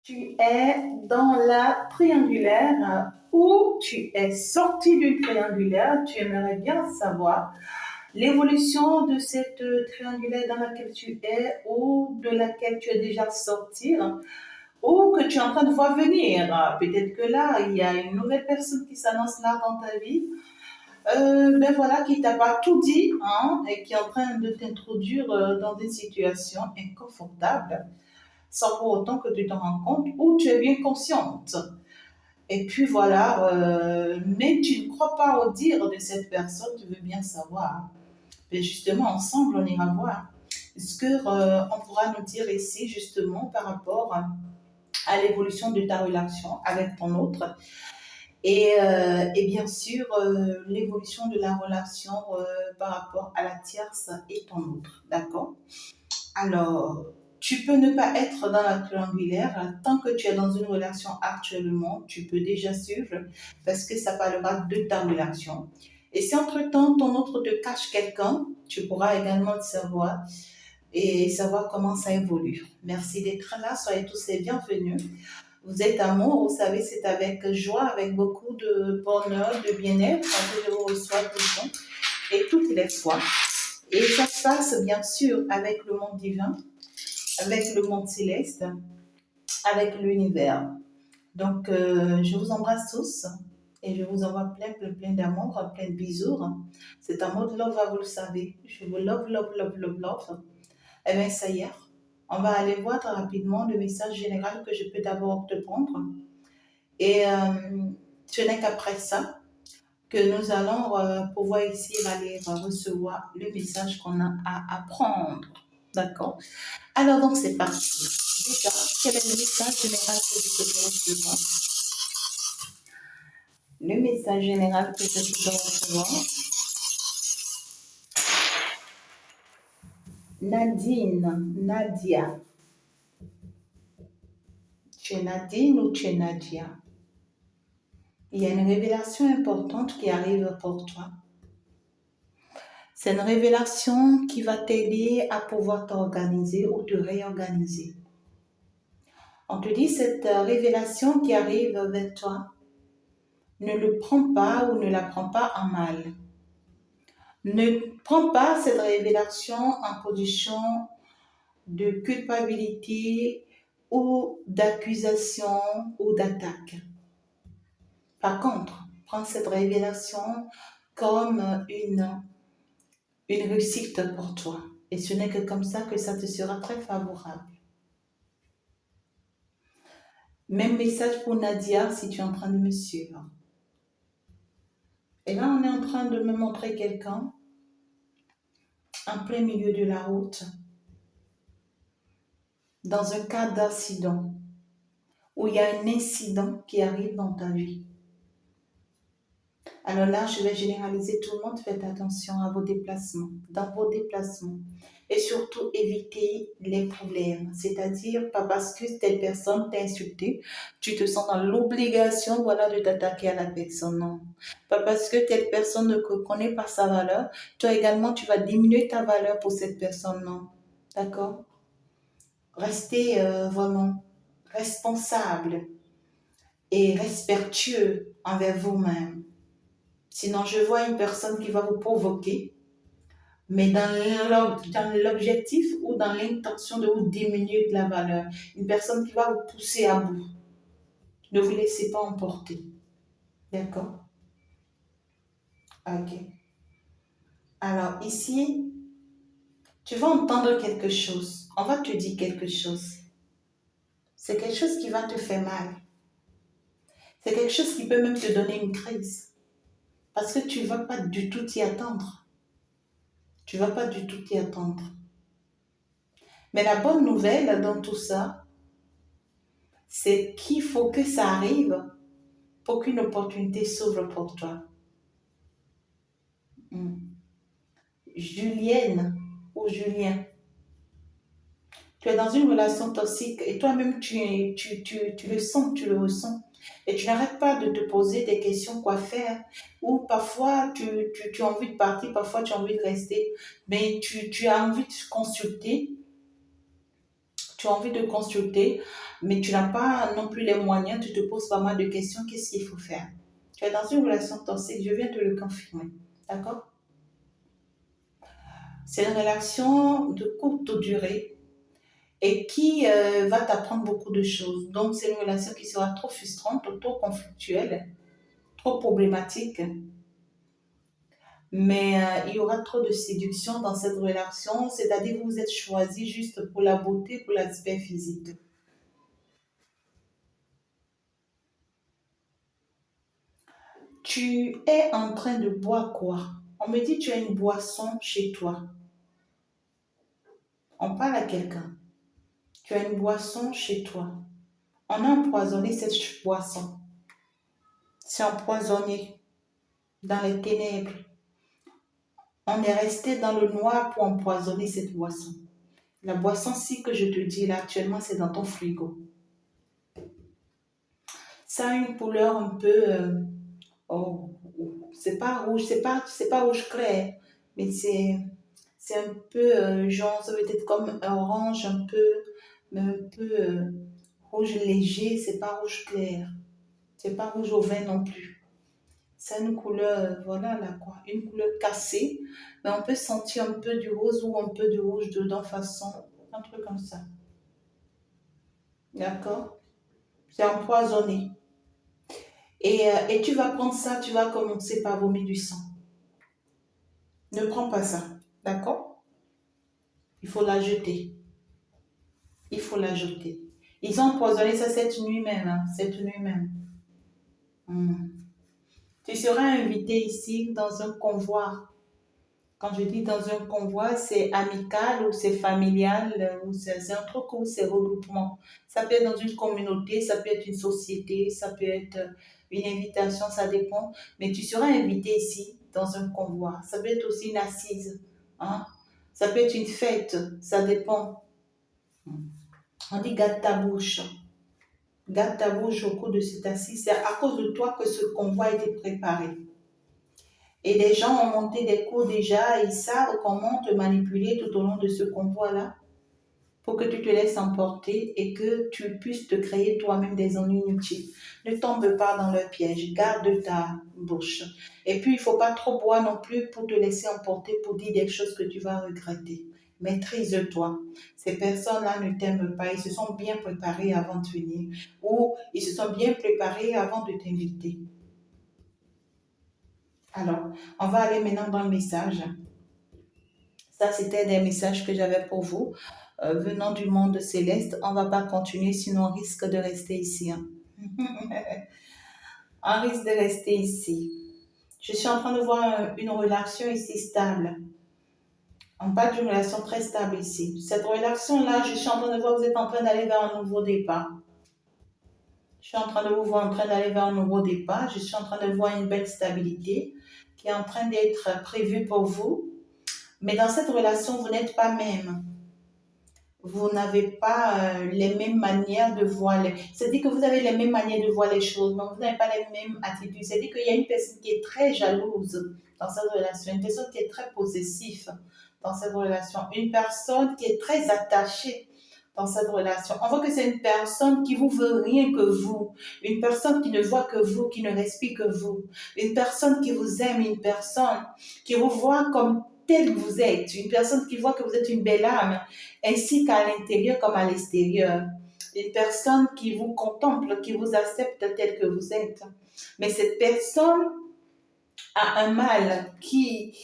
Tu es dans la triangulaire ou tu es sorti d'une triangulaire, tu aimerais bien savoir l'évolution de cette triangulaire dans laquelle tu es ou de laquelle tu es déjà sorti ou que tu es en train de voir venir. Peut-être que là, il y a une nouvelle personne qui s'annonce là dans ta vie. Ben voilà, qui t'a pas tout dit hein, et qui est en train de t'introduire dans des situations inconfortables sans pour autant que tu t'en rends compte ou tu es bien consciente. Et puis voilà, mais tu ne crois pas au dire de cette personne, tu veux bien savoir. Mais justement, ensemble, on ira voir ce qu'on pourra nous dire ici, justement, par rapport à l'évolution de ta relation avec ton autre. Et bien sûr, l'évolution de la relation par rapport à la tierce et ton autre. D'accord. Alors, tu peux ne pas être dans la triangulaire tant que tu es dans une relation actuellement, tu peux déjà suivre parce que ça parlera de ta relation. Et si entre-temps ton autre te cache quelqu'un, tu pourras également le savoir et savoir comment ça évolue. Merci d'être là, soyez tous les bienvenus. Vous êtes amour, vous savez, c'est avec joie, avec beaucoup de bonheur, de bien-être que je vous reçois tout le temps et toutes les fois. Et ça se passe bien sûr avec le monde divin, avec le monde céleste, avec l'univers. Donc, je vous embrasse tous et je vous envoie plein d'amour, plein de bisous. C'est un mot de love, vous le savez. Je vous love, love, love, love, love. Eh bien, ça y est, on va aller voir très rapidement le message général que je peux d'abord te prendre. Et ce n'est qu'après ça que nous allons pouvoir ici aller recevoir le message qu'on a à apprendre. D'accord. Alors, donc, c'est parti. Déjà, quel est le message général que je peux recevoir? Le message général que je peux recevoir. Nadine, Nadia. Tu es Nadine ou tu es Nadia? Il y a une révélation importante qui arrive pour toi. C'est une révélation qui va t'aider à pouvoir t'organiser ou te réorganiser. On te dit cette révélation qui arrive vers toi, ne le prends pas ou ne la prends pas en mal. Ne prends pas cette révélation en position de culpabilité ou d'accusation ou d'attaque. Par contre, prends cette révélation comme une réussite pour toi. Et ce n'est que comme ça que ça te sera très favorable. Même message pour Nadia si tu es en train de me suivre. Et là, on est en train de me montrer quelqu'un en plein milieu de la route, dans un cas d'accident, où il y a un incident qui arrive dans ta vie. Alors là, je vais généraliser tout le monde. Faites attention à vos déplacements, dans vos déplacements. Et surtout, évitez les problèmes. C'est-à-dire, pas parce que telle personne t'a insulté, tu te sens dans l'obligation voilà, de t'attaquer à la personne. Non. Pas parce que telle personne ne connaît pas sa valeur, toi également, tu vas diminuer ta valeur pour cette personne. Non. D'accord? Restez vraiment responsable et respectueux envers vous-même. Sinon, je vois une personne qui va vous provoquer, mais dans l'objectif ou dans l'intention de vous diminuer de la valeur. Une personne qui va vous pousser à bout. Ne vous laissez pas emporter. D'accord? Ok. Alors, ici, tu vas entendre quelque chose. On va te dire quelque chose. C'est quelque chose qui va te faire mal. C'est quelque chose qui peut même te donner une crise. Parce que tu ne vas pas du tout t'y attendre. Tu ne vas pas du tout t'y attendre. Mais la bonne nouvelle dans tout ça, c'est qu'il faut que ça arrive pour qu'une opportunité s'ouvre pour toi. Julienne ou Julien, tu es dans une relation toxique et toi-même tu le sens, tu le ressens. Et tu n'arrêtes pas de te poser des questions, quoi faire. Ou parfois tu as envie de partir, parfois tu as envie de rester. Mais tu as envie de consulter. Tu as envie de consulter, mais tu n'as pas non plus les moyens, tu te poses pas mal de questions, qu'est-ce qu'il faut faire? Tu es dans une relation toxique, je viens te le confirmer. D'accord? C'est une relation de courte durée et qui va t'apprendre beaucoup de choses. Donc, c'est une relation qui sera trop frustrante, trop conflictuelle, trop problématique. Mais il y aura trop de séduction dans cette relation, c'est-à-dire que vous êtes choisis juste pour la beauté, pour l'aspect physique. Tu es en train de boire quoi? On me dit que tu as une boisson chez toi. On parle à quelqu'un. Tu as une boisson chez toi. On a empoisonné cette boisson. C'est empoisonné dans les ténèbres. On est resté dans le noir pour empoisonner cette boisson. La boisson-ci que je te dis là actuellement, c'est dans ton frigo. Ça a une couleur un peu, oh, c'est pas rouge, c'est pas rouge clair, mais c'est un peu genre, ça peut être comme un orange un peu, mais un peu rouge léger, c'est pas rouge clair, c'est pas rouge au vin non plus. C'est une couleur, voilà là quoi, une couleur cassée, mais on peut sentir un peu du rose ou un peu de rouge dedans, façon, un truc comme ça. D'accord? C'est empoisonné. Et tu vas prendre ça, tu vas commencer par vomir du sang. Ne prends pas ça. D'accord? Il faut la jeter. Il faut la jeter. Ils ont empoisonné ça cette nuit même. Hein, cette nuit même. Hmm. Tu seras invité ici dans un convoi. Quand je dis dans un convoi, c'est amical ou c'est familial ou c'est un truc où c'est regroupement. Ça peut être dans une communauté, ça peut être une société, ça peut être une invitation, ça dépend. Mais tu seras invité ici dans un convoi. Ça peut être aussi une assise. Hein? Ça peut être une fête, ça dépend. On dit garde ta bouche. Garde ta bouche au cours de cette assise. C'est à cause de toi que ce convoi a été préparé. Et des gens ont monté des cours déjà, ils savent comment te manipuler tout au long de ce convoi-là pour que tu te laisses emporter et que tu puisses te créer toi-même des ennuis inutiles. Ne tombe pas dans leur piège, garde ta bouche. Et puis, il ne faut pas trop boire non plus pour te laisser emporter, pour dire des choses que tu vas regretter. Maîtrise-toi. Ces personnes-là ne t'aiment pas, ils se sont bien préparés avant de venir ou ils se sont bien préparés avant de t'inviter. Alors, on va aller maintenant dans le message. Ça, c'était des messages que j'avais pour vous. Venant du monde céleste, on ne va pas continuer, sinon on risque de rester ici. Hein. On risque de rester ici. Je suis en train de voir une relation ici stable. On parle d'une relation très stable ici. Cette relation-là, je suis en train de voir que vous êtes en train d'aller vers un nouveau départ. Je suis en train de vous voir en train d'aller vers un nouveau départ. Je suis en train de voir une belle stabilité qui est en train d'être prévue pour vous. Mais dans cette relation, vous n'êtes pas même. Vous n'avez pas les mêmes manières de voir les... C'est-à-dire que vous avez les mêmes manières de voir les choses, mais vous n'avez pas les mêmes attitudes. C'est-à-dire qu'il y a une personne qui est très jalouse dans cette relation, une personne qui est très possessive dans cette relation, une personne qui est très attachée dans cette relation. On voit que c'est une personne qui vous veut rien que vous, une personne qui ne voit que vous, qui ne respire que vous, une personne qui vous aime, une personne qui vous voit comme tel que vous êtes, une personne qui voit que vous êtes une belle âme, ainsi qu'à l'intérieur comme à l'extérieur. Une personne qui vous contemple, qui vous accepte tel que vous êtes. Mais cette personne a un mal qui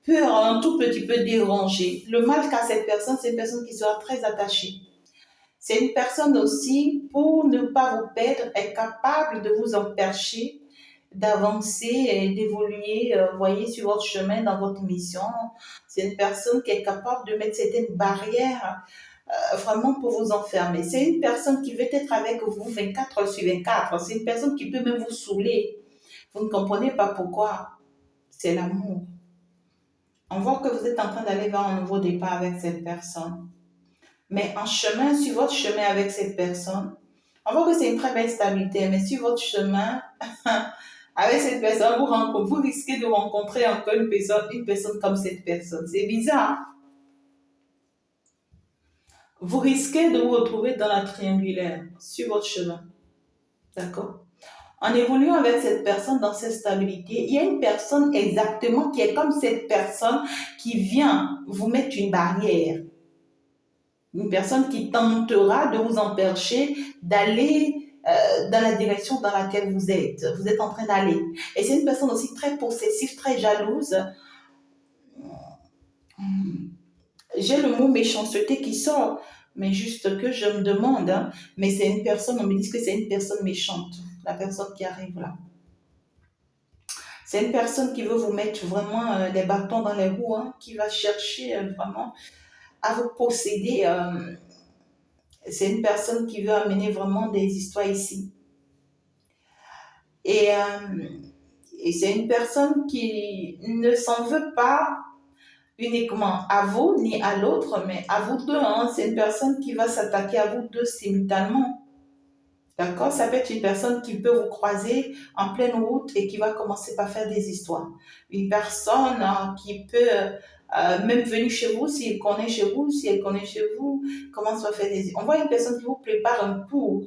peut un tout petit peu déranger. Le mal qu'a cette personne, c'est une personne qui sera très attachée. C'est une personne aussi, pour ne pas vous perdre, est capable de vous empêcher d'avancer et d'évoluer, voyez, sur votre chemin, dans votre mission. C'est une personne qui est capable de mettre certaines barrières vraiment pour vous enfermer. C'est une personne qui veut être avec vous 24 heures sur 24. C'est une personne qui peut même vous saouler. Vous ne comprenez pas pourquoi. C'est l'amour. On voit que vous êtes en train d'aller vers un nouveau départ avec cette personne. Mais en chemin, sur votre chemin avec cette personne, on voit que c'est une très belle stabilité, mais sur votre chemin, avec cette personne, vous risquez de rencontrer encore une personne comme cette personne. C'est bizarre. vous risquez de vous retrouver dans la triangulaire sur votre chemin. D'accord? En évoluant avec cette personne dans cette stabilité, il y a une personne exactement qui est comme cette personne qui vient vous mettre une barrière. Une personne qui tentera de vous empêcher d'aller dans la direction dans laquelle vous êtes. Vous êtes en train d'aller. Et c'est une personne aussi très possessive, très jalouse. J'ai le mot méchanceté qui sort, mais juste que je me demande, hein, mais c'est une personne, on me dit que c'est une personne méchante, la personne qui arrive là. C'est une personne qui veut vous mettre vraiment des bâtons dans les roues, hein, qui va chercher vraiment à vous posséder. C'est une personne qui veut amener vraiment des histoires ici. Et, euh, et c'est une personne qui ne s'en veut pas uniquement à vous ni à l'autre, mais à vous deux. Hein. C'est une personne qui va s'attaquer à vous deux simultanément. D'accord? Ça peut être une personne qui peut vous croiser en pleine route et qui va commencer par faire des histoires. Une personne qui peut même venir chez vous, si elle connaît chez vous, si elle connaît chez vous, commence à faire des histoires. On voit une personne qui vous prépare un cours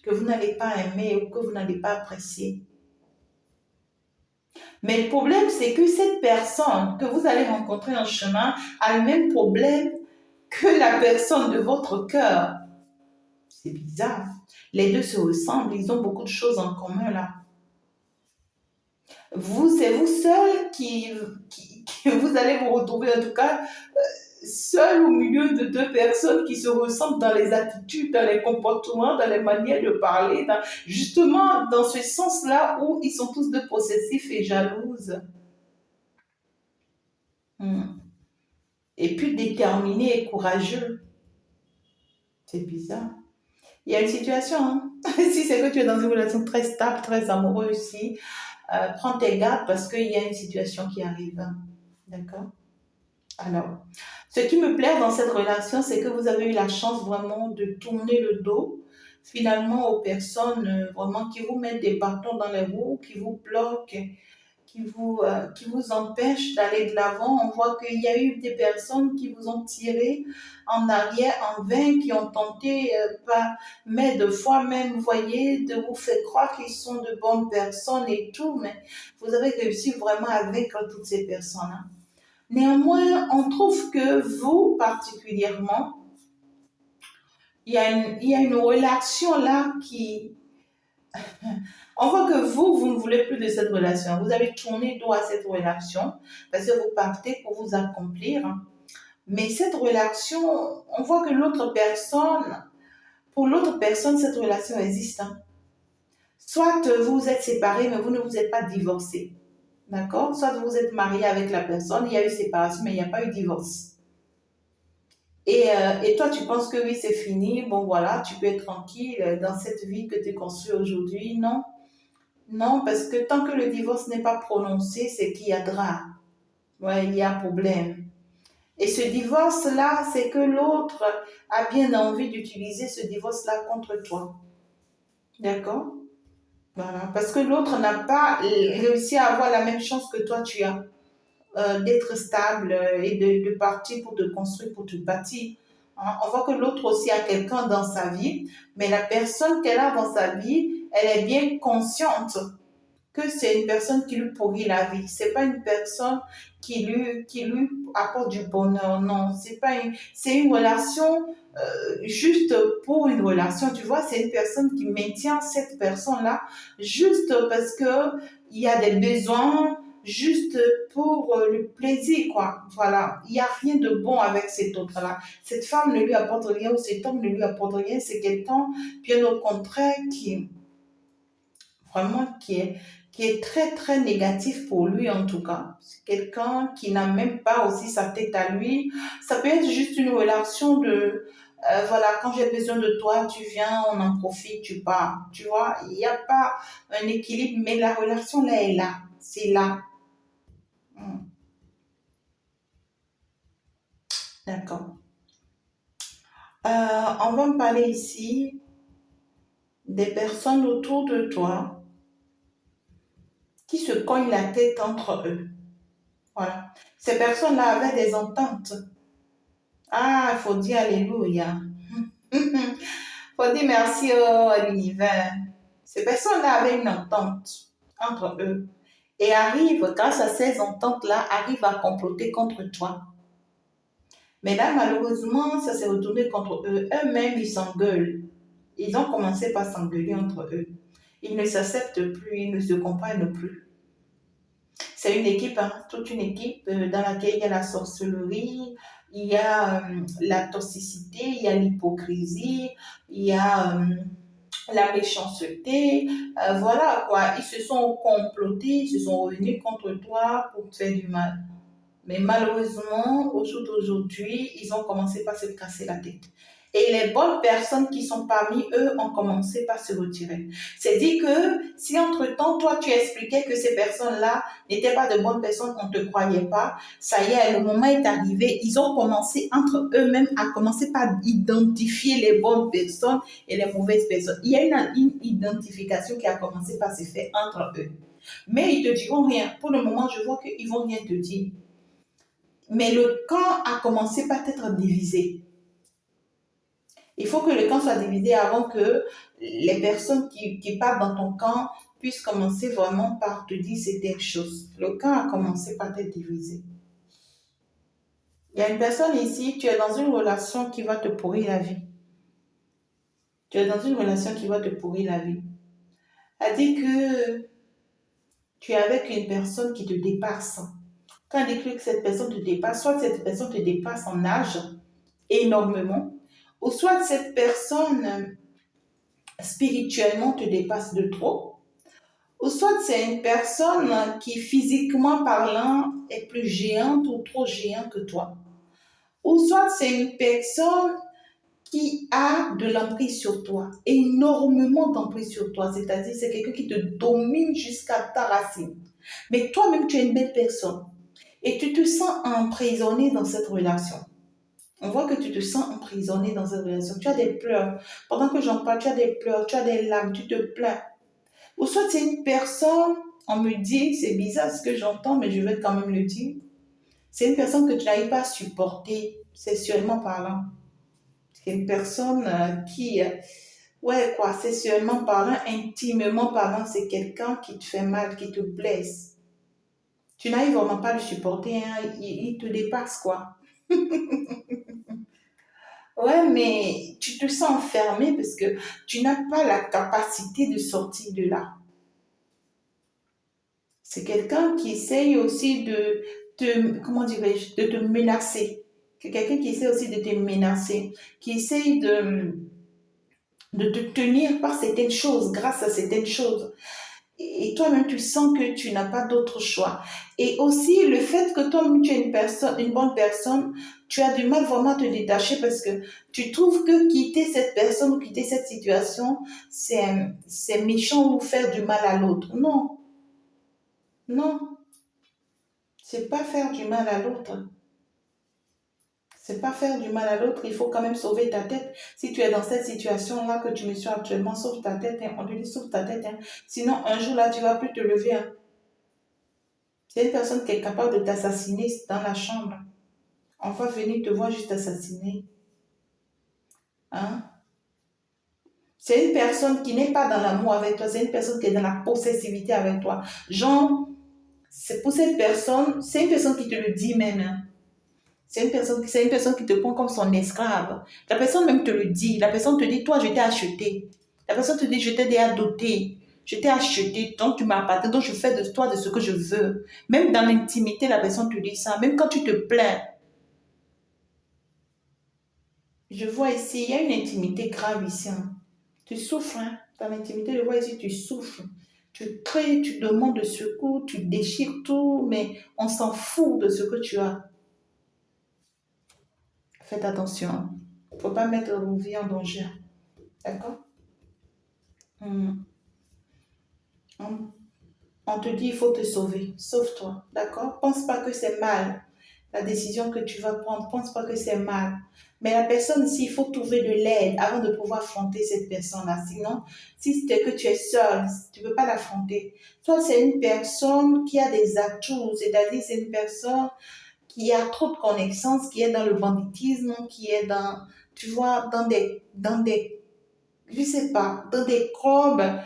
que vous n'allez pas aimer ou que vous n'allez pas apprécier. Mais le problème, c'est que cette personne que vous allez rencontrer en chemin a le même problème que la personne de votre cœur. C'est bizarre. Les deux se ressemblent, ils ont beaucoup de choses en commun là. Vous, c'est vous seul qui vous allez vous retrouver en tout cas seul au milieu de deux personnes qui se ressemblent dans les attitudes, dans les comportements, dans les manières de parler, justement dans ce sens-là où ils sont tous deux possessifs et jalouses. Hmm. Et puis déterminés et courageux. C'est bizarre. Il y a une situation, hein. Si c'est que tu es dans une relation très stable, très amoureuse aussi, prends tes gardes parce qu'il y a une situation qui arrive. D'accord? Alors, ce qui me plaît dans cette relation, c'est que vous avez eu la chance vraiment de tourner le dos finalement aux personnes vraiment qui vous mettent des bâtons dans les roues, qui vous bloquent, qui vous empêchent d'aller de l'avant. On voit qu'il y a eu des personnes qui vous ont tiré en arrière en vain, qui ont tenté, mais de fois même, vous voyez, de vous faire croire qu'ils sont de bonnes personnes et tout, mais vous avez réussi vraiment à vaincre toutes ces personnes-là. Néanmoins, on trouve que vous, particulièrement, il y a une relation là qui... On voit que vous ne voulez plus de cette relation. Vous avez tourné dos à cette relation parce que vous partez pour vous accomplir. Mais cette relation, on voit que l'autre personne, pour l'autre personne, cette relation existe. Hein. Soit vous êtes séparés, mais vous ne vous êtes pas divorcés. D'accord? Soit vous êtes marié avec la personne, il y a eu séparation, mais il n'y a pas eu divorce. Et toi, tu penses que oui, c'est fini, bon voilà, tu peux être tranquille dans cette vie que tu construis aujourd'hui. Non, non, parce que tant que le divorce n'est pas prononcé, c'est qu'il y a drame. Ouais, il y a problème. Et ce divorce-là, c'est que l'autre a bien envie d'utiliser ce divorce-là contre toi. D'accord? Voilà. Parce que l'autre n'a pas réussi à avoir la même chance que toi tu as. D'être stable et de partir pour te construire, pour te bâtir. Hein. On voit que l'autre aussi a quelqu'un dans sa vie, mais la personne qu'elle a dans sa vie, elle est bien consciente que c'est une personne qui lui pourrit la vie. C'est pas une personne qui lui apporte du bonheur. Non, c'est une relation juste pour une relation. Tu vois, c'est une personne qui maintient cette personne-là juste parce que il y a des besoins, juste pour le plaisir, quoi. Voilà. Il n'y a rien de bon avec cet autre-là. Cette femme ne lui apporte rien ou cet homme ne lui apporte rien. C'est quelqu'un, bien au contraire, vraiment, qui est très, très négatif pour lui, en tout cas. C'est quelqu'un qui n'a même pas aussi sa tête à lui. Ça peut être juste une relation de, voilà, quand j'ai besoin de toi, tu viens, on en profite, tu pars. Tu vois, il n'y a pas un équilibre, mais la relation, là, est là. C'est là. Hmm. D'accord. On va me parler ici des personnes autour de toi qui se cognent la tête entre eux. Voilà. Ces personnes-là avaient des ententes. Ah, il faut dire Alléluia. Il faut dire merci à l'univers. Ces personnes-là avaient une entente entre eux et arrivent, grâce à ces ententes-là, arrivent à comploter contre toi. Mais là, malheureusement, ça s'est retourné contre eux. Eux-mêmes, ils s'engueulent. Ils ont commencé par s'engueuler entre eux. Ils ne s'acceptent plus, ils ne se comprennent plus. C'est une équipe, hein, toute une équipe dans laquelle il y a la sorcellerie, il y a la toxicité, il y a l'hypocrisie, il y a la méchanceté. Voilà quoi, ils se sont complotés, ils se sont revenus contre toi pour te faire du mal. Mais malheureusement, au jour d'aujourd'hui, ils ont commencé par se casser la tête. Et les bonnes personnes qui sont parmi eux ont commencé par se retirer. C'est dit que si entre-temps, toi, tu expliquais que ces personnes-là n'étaient pas de bonnes personnes, on ne te croyait pas, ça y est, le moment est arrivé, ils ont commencé entre eux-mêmes à commencer par identifier les bonnes personnes et les mauvaises personnes. Il y a une identification qui a commencé par se faire entre eux. Mais ils ne te diront rien. Pour le moment, je vois qu'ils ne vont rien te dire. Mais le camp a commencé par être divisé. Il faut que le camp soit divisé avant que les personnes qui partent dans ton camp puissent commencer vraiment par te dire certaines choses. Le camp a commencé par être divisé. Il y a une personne ici, tu es dans une relation qui va te pourrir la vie. Tu es dans une relation qui va te pourrir la vie. Elle dit que tu es avec une personne qui te dépasse. Quand elle dit que cette personne te dépasse, soit cette personne te dépasse en âge énormément, ou soit cette personne spirituellement te dépasse de trop, ou soit c'est une personne qui physiquement parlant est plus géante ou trop géante que toi, ou soit c'est une personne qui a de l'emprise sur toi, énormément d'emprise sur toi, c'est-à-dire c'est quelqu'un qui te domine jusqu'à ta racine. Mais toi-même, tu es une belle personne et tu te sens emprisonné dans cette relation. On voit que tu te sens emprisonné dans cette relation. Tu as des pleurs. Pendant que j'en parle, tu as des pleurs, tu as des larmes, tu te plains. Ou soit c'est une personne, on me dit, c'est bizarre ce que j'entends, mais je vais quand même le dire. C'est une personne que tu n'arrives pas à supporter, sexuellement parlant. C'est une personne ouais quoi, sexuellement parlant, intimement parlant, c'est quelqu'un qui te fait mal, qui te blesse. Tu n'arrives vraiment pas à le supporter, hein, il te dépasse quoi. Ouais, mais tu te sens enfermé parce que tu n'as pas la capacité de sortir de là. C'est quelqu'un qui essaye aussi de te, comment dirais-je, de te menacer. C'est quelqu'un qui essaie aussi de te menacer, qui essaye de te tenir par certaines choses, grâce à certaines choses. Et toi-même, tu sens que tu n'as pas d'autre choix. Et aussi, le fait que toi-même, tu es une personne, une bonne personne, tu as du mal vraiment à te détacher parce que tu trouves que quitter cette personne ou quitter cette situation, c'est méchant ou faire du mal à l'autre. Non, non, c'est pas faire du mal à l'autre. C'est pas faire du mal à l'autre, il faut quand même sauver ta tête. Si tu es dans cette situation-là que tu me suis actuellement, sauve ta tête, hein. On te dit sauve ta tête, hein. Sinon, un jour là, tu vas plus te lever, hein. C'est une personne qui est capable de t'assassiner dans la chambre. On va venir te voir juste assassiner. Hein? C'est une personne qui n'est pas dans l'amour avec toi, c'est une personne qui est dans la possessivité avec toi. Genre, c'est pour cette personne, c'est une personne qui te le dit même, hein. C'est une personne qui te prend comme son esclave. La personne même te le dit. La personne te dit, toi, je t'ai acheté. La personne te dit, je t'ai déjà doté. Je t'ai acheté, donc tu m'appartiens, donc je fais de toi de ce que je veux. Même dans l'intimité, la personne te dit ça. Même quand tu te plains, je vois ici, il y a une intimité grave ici, hein. Tu souffres, hein. Dans l'intimité, je vois ici, tu souffres. Tu crées, tu demandes de secours, tu déchires tout, mais on s'en fout de ce que tu as. Faites attention. Il ne faut pas mettre vos vies en danger. D'accord? Hmm. On, on te dit, il faut te sauver. Sauve-toi. D'accord? Pense pas que c'est mal. La décision que tu vas prendre, pense pas que c'est mal. Mais la personne ici, il faut trouver de l'aide avant de pouvoir affronter cette personne-là. Sinon, si c'est que tu es seul, tu ne peux pas l'affronter. Toi, c'est une personne qui a des atouts, c'est-à-dire c'est une personne qui a trop de connaissances, qui est dans le banditisme, qui est dans, tu vois, je sais pas, dans des clubs.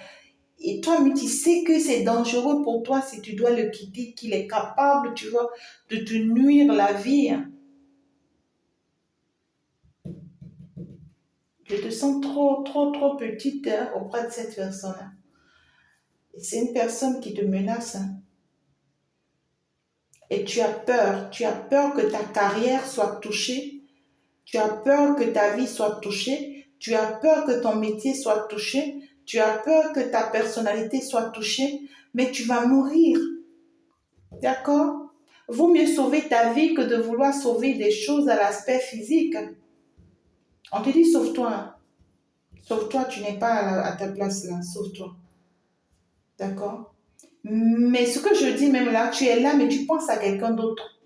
Et toi, mais tu sais que c'est dangereux pour toi si tu dois le quitter, qu'il est capable, tu vois, de te nuire la vie. Je te sens trop, trop, trop petite auprès de cette personne. C'est une personne qui te menace. Et tu as peur que ta carrière soit touchée, tu as peur que ta vie soit touchée, tu as peur que ton métier soit touché, tu as peur que ta personnalité soit touchée, mais tu vas mourir, d'accord? Vaut mieux sauver ta vie que de vouloir sauver des choses à l'aspect physique. On te dit sauve-toi, sauve-toi, tu n'es pas à ta place là, sauve-toi, d'accord? Mais ce que je dis même là, tu es là, mais tu penses à quelqu'un d'autre.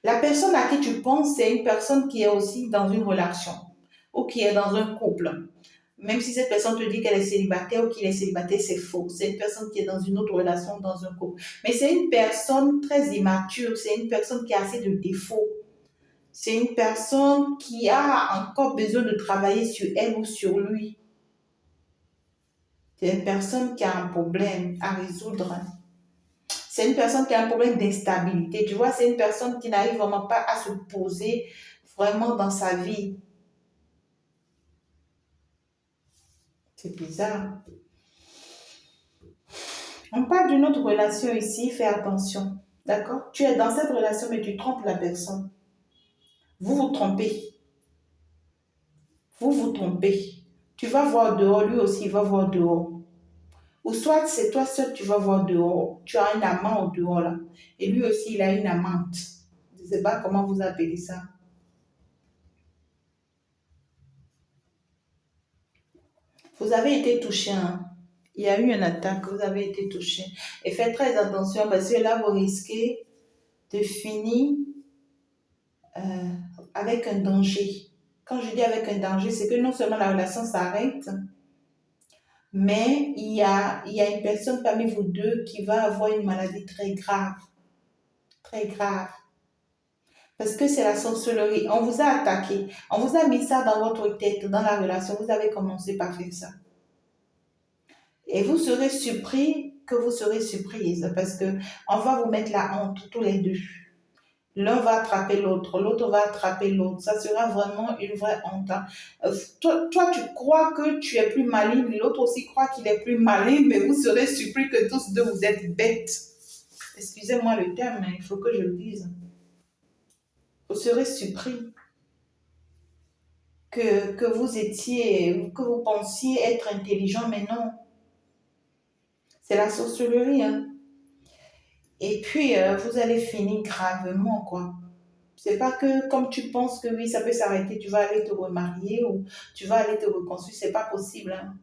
La personne à qui tu penses, c'est une personne qui est aussi dans une relation ou qui est dans un couple. Même si cette personne te dit qu'elle est célibataire ou qu'il est célibataire, c'est faux. C'est une personne qui est dans une autre relation, dans un couple. Mais c'est une personne très immature, c'est une personne qui a assez de défauts. C'est une personne qui a encore besoin de travailler sur elle ou sur lui. C'est une personne qui a un problème à résoudre. C'est une personne qui a un problème d'instabilité. Tu vois, c'est une personne qui n'arrive vraiment pas à se poser vraiment dans sa vie. C'est bizarre. On parle d'une autre relation ici, fais attention. D'accord? Tu es dans cette relation, mais tu trompes la personne. Vous vous trompez. Vous vous trompez. Tu vas voir dehors, lui aussi il va voir dehors. Ou soit c'est toi seul, tu vas voir dehors. Tu as un amant au dehors là. Et lui aussi, il a une amante. Je ne sais pas comment vous appelez ça. Vous avez été touché, hein? Il y a eu une attaque, vous avez été touché. Et faites très attention parce que là, vous risquez de finir euh, avec un danger. Quand je dis avec un danger, c'est que non seulement la relation s'arrête, mais il y a une personne parmi vous deux qui va avoir une maladie très grave. Très grave. Parce que c'est la sorcellerie. On vous a attaqué. On vous a mis ça dans votre tête, dans la relation. Vous avez commencé par faire ça. Et vous serez surpris que vous serez surprise parce que on va vous mettre la honte tous les deux. L'un va attraper l'autre, l'autre va attraper l'autre. Ça sera vraiment une vraie honte, hein. Toi, tu crois que tu es plus maligne, l'autre aussi croit qu'il est plus malin, mais vous serez surpris que tous deux vous êtes bêtes. Excusez-moi le terme, mais il faut que je le dise. Vous serez surpris que vous étiez, que vous pensiez être intelligent, mais non. C'est la sorcellerie, hein. Et puis, vous allez finir gravement, quoi. C'est pas que comme tu penses que oui, ça peut s'arrêter, tu vas aller te remarier ou tu vas aller te reconstruire. C'est pas possible, hein.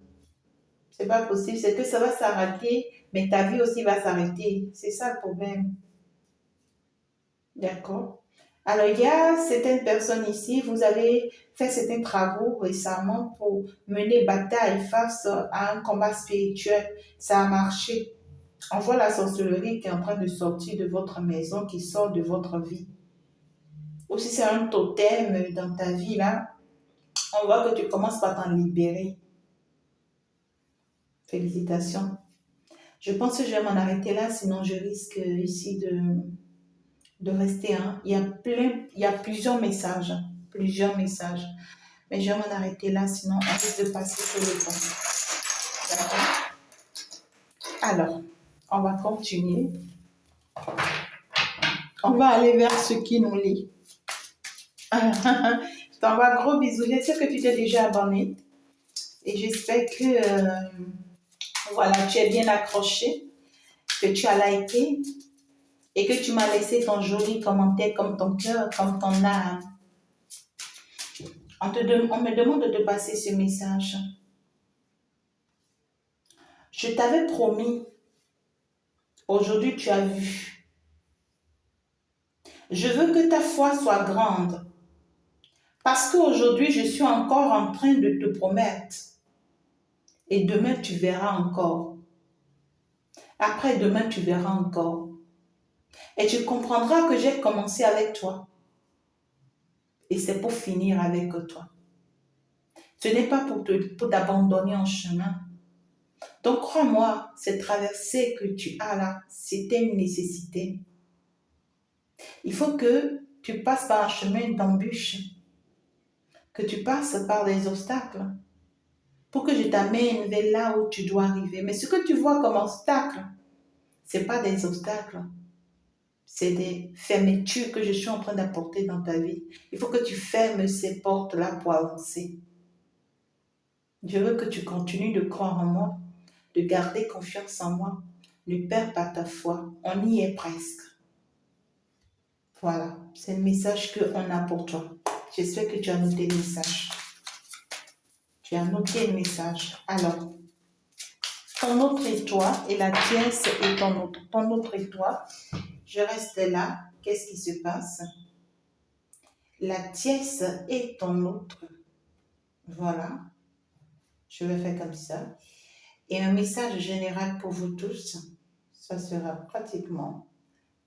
C'est pas possible. C'est que ça va s'arrêter, mais ta vie aussi va s'arrêter. C'est ça le problème. D'accord? Alors, il y a certaines personnes ici, vous avez fait certains travaux récemment pour mener bataille face à un combat spirituel. Ça a marché. On voit la sorcellerie qui est en train de sortir de votre maison, qui sort de votre vie. Ou si c'est un totem dans ta vie, là, on voit que tu commences par t'en libérer. Félicitations. Je pense que je vais m'en arrêter là, sinon je risque ici de rester, hein. Il y a plusieurs messages, hein. Plusieurs messages. Mais je vais m'en arrêter là, sinon on risque de passer sur le temps. D'accord? Alors, on va continuer. On va aller vers ce qui nous lie. Je t'envoie un gros bisou. J'espère que tu t'es déjà abonné. Et j'espère que voilà, tu es bien accroché, que tu as liké et que tu m'as laissé ton joli commentaire comme ton cœur, comme ton âme. On me demande de te passer ce message. Je t'avais promis, aujourd'hui tu as vu. Je veux que ta foi soit grande. Parce qu'aujourd'hui, je suis encore en train de te promettre. Et demain, tu verras encore. Après demain, tu verras encore. Et tu comprendras que j'ai commencé avec toi. Et c'est pour finir avec toi. Ce n'est pas pour t'abandonner en chemin. Donc crois-moi, cette traversée que tu as là, c'était une nécessité. Il faut que tu passes par un chemin d'embûche, que tu passes par des obstacles pour que je t'amène vers là où tu dois arriver. Mais ce que tu vois comme obstacle, ce n'est pas des obstacles, c'est des fermetures que je suis en train d'apporter dans ta vie. Il faut que tu fermes ces portes-là pour avancer. Je veux que tu continues de croire en moi, de garder confiance en moi. Ne perds pas ta foi, on y est presque. Voilà, c'est le message qu'on a pour toi. J'espère que tu as noté le message. Tu as noté le message. Alors, ton autre étoile et la pièce et ton autre étoile, je reste là. Qu'est-ce qui se passe? La tièce et ton autre. Voilà. Je vais faire comme ça. Et un message général pour vous tous. Ça sera pratiquement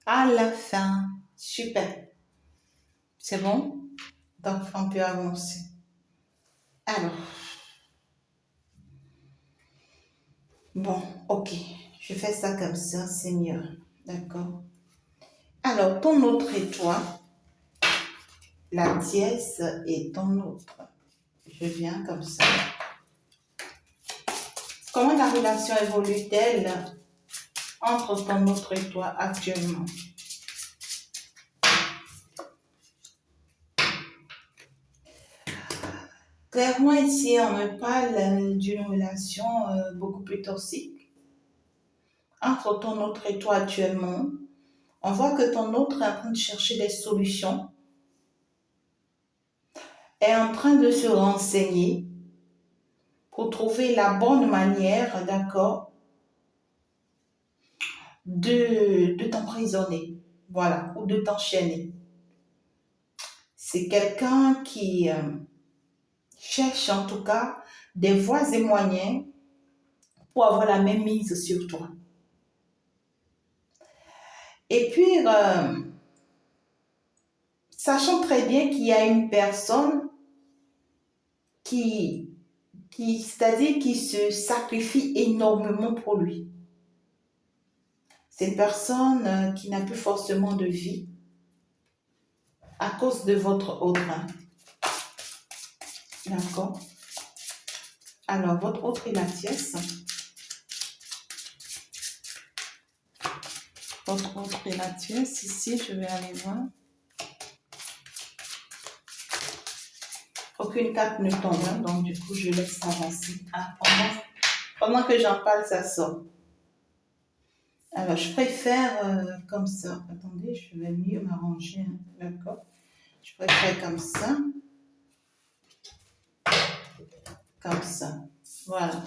à la fin. Super. C'est bon? Donc, on peut avancer. Alors. Bon, ok. Je fais ça comme ça, c'est mieux. D'accord? Alors, ton autre étoile, la tièce et ton autre. Je viens comme ça. Comment la relation évolue-t-elle entre ton autre et toi actuellement? Clairement, ici, on me parle d'une relation beaucoup plus toxique entre ton autre et toi actuellement. On voit que ton autre est en train de chercher des solutions, est en train de se renseigner pour trouver la bonne manière, d'accord, de t'emprisonner, voilà, ou de t'enchaîner. C'est quelqu'un qui cherche en tout cas des voies et moyens pour avoir la même mise sur toi. Et puis, sachant très bien qu'il y a une personne c'est-à-dire qui se sacrifie énormément pour lui. C'est une personne qui n'a plus forcément de vie à cause de votre autre. D'accord? Alors, votre autre est la tièce. Votre autre est la tièce. Ici, je vais aller voir. Aucune carte ne tombe, hein, donc du coup, je laisse avancer. Ah, pendant que j'en parle, ça sort. Alors, je préfère comme ça. Attendez, je vais mieux m'arranger. Hein, d'accord? Je préfère comme ça. Comme ça. Voilà.